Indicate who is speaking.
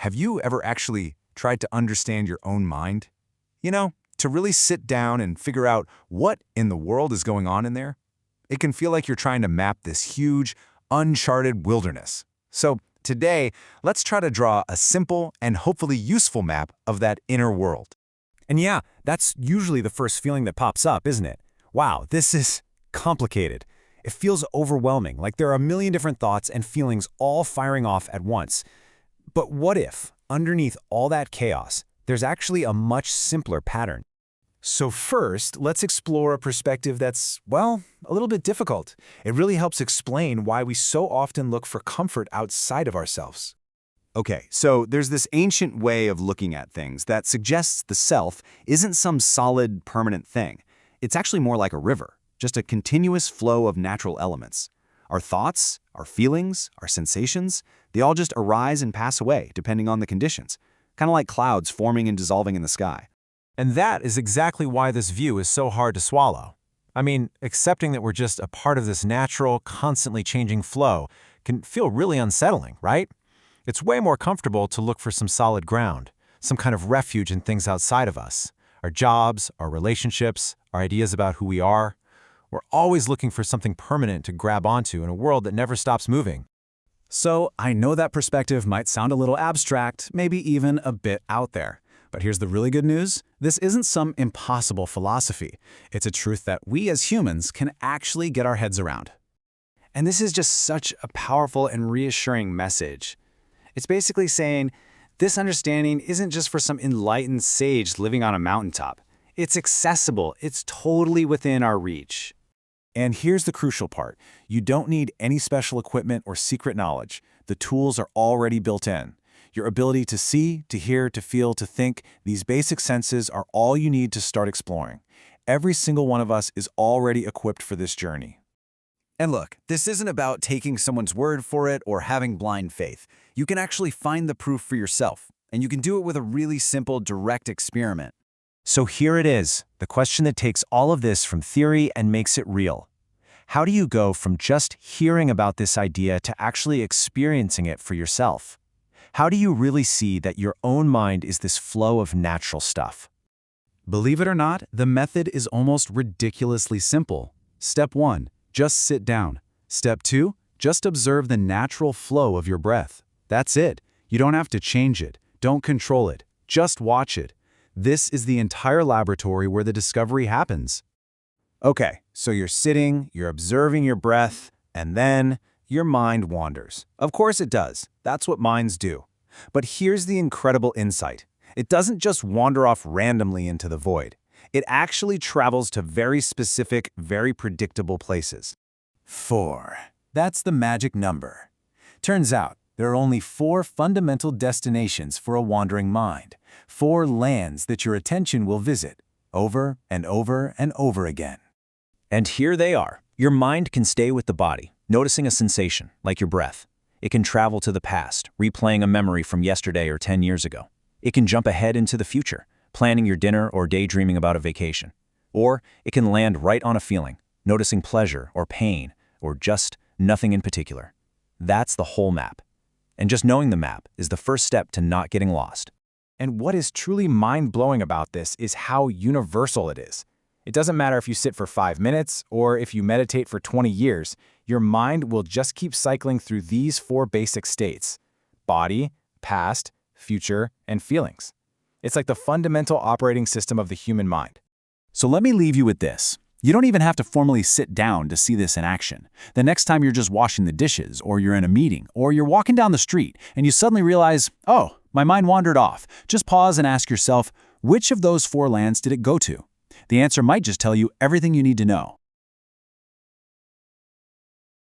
Speaker 1: Have you ever actually tried to understand your own mind? To really sit down and figure out what in the world is going on in there? It can feel like you're trying to map this huge, uncharted wilderness. So today, let's try to draw a simple and hopefully useful map of that inner world.
Speaker 2: And yeah, that's usually the first feeling that pops up, isn't it? Wow, this is complicated. It feels overwhelming, like there are a million different thoughts and feelings all firing off at once. But what if, underneath all that chaos, there's actually a much simpler pattern? So first, let's explore a perspective that's, well, a little bit difficult. It really helps explain why we so often look for comfort outside of ourselves.
Speaker 1: Okay, so there's this ancient way of looking at things that suggests the self isn't some solid, permanent thing. It's actually more like a river, just a continuous flow of natural elements. Our thoughts, our feelings, our sensations, they all just arise and pass away depending on the conditions, kind of like clouds forming and dissolving in the sky.
Speaker 2: And that is exactly why this view is so hard to swallow. I mean, accepting that we're just a part of this natural, constantly changing flow can feel really unsettling, right? It's way more comfortable to look for some solid ground, some kind of refuge in things outside of us. Our jobs, our relationships, our ideas about who we are. We're always looking for something permanent to grab onto in a world that never stops moving.
Speaker 3: So I know that perspective might sound a little abstract, maybe even a bit out there. But here's the really good news. This isn't some impossible philosophy. It's a truth that we as humans can actually get our heads around.
Speaker 4: And this is just such a powerful and reassuring message. It's basically saying, this understanding isn't just for some enlightened sage living on a mountaintop. It's accessible. It's totally within our reach.
Speaker 2: And here's the crucial part. You don't need any special equipment or secret knowledge. The tools are already built in. Your ability to see, to hear, to feel, to think, these basic senses are all you need to start exploring. Every single one of us is already equipped for this journey.
Speaker 3: And look, this isn't about taking someone's word for it or having blind faith. You can actually find the proof for yourself, and you can do it with a really simple, direct experiment.
Speaker 2: So here it is, the question that takes all of this from theory and makes it real. How do you go from just hearing about this idea to actually experiencing it for yourself? How do you really see that your own mind is this flow of natural stuff?
Speaker 3: Believe it or not, the method is almost ridiculously simple. Step 1, just sit down. Step 2, just observe the natural flow of your breath. That's it. You don't have to change it. Don't control it. Just watch it. This is the entire laboratory where the discovery happens.
Speaker 2: Okay, so you're sitting, you're observing your breath, and then your mind wanders. Of course it does. That's what minds do. But here's the incredible insight. It doesn't just wander off randomly into the void. It actually travels to very specific, very predictable places.
Speaker 3: 4. That's the magic number. Turns out, there are only 4 fundamental destinations for a wandering mind. 4 lands that your attention will visit, over and over and over again.
Speaker 2: And here they are. Your mind can stay with the body, noticing a sensation, like your breath. It can travel to the past, replaying a memory from yesterday or 10 years ago. It can jump ahead into the future, planning your dinner or daydreaming about a vacation. Or it can land right on a feeling, noticing pleasure or pain, or just nothing in particular. That's the whole map. And just knowing the map is the first step to not getting lost.
Speaker 4: And what is truly mind-blowing about this is how universal it is. It doesn't matter if you sit for 5 minutes or if you meditate for 20 years, your mind will just keep cycling through these 4 basic states: body, past, future, and feelings. It's like the fundamental operating system of the human mind.
Speaker 3: So let me leave you with this. You don't even have to formally sit down to see this in action. The next time you're just washing the dishes, or you're in a meeting, or you're walking down the street, and you suddenly realize, oh, my mind wandered off, just pause and ask yourself, which of those 4 lands did it go to? The answer might just tell you everything you need to know.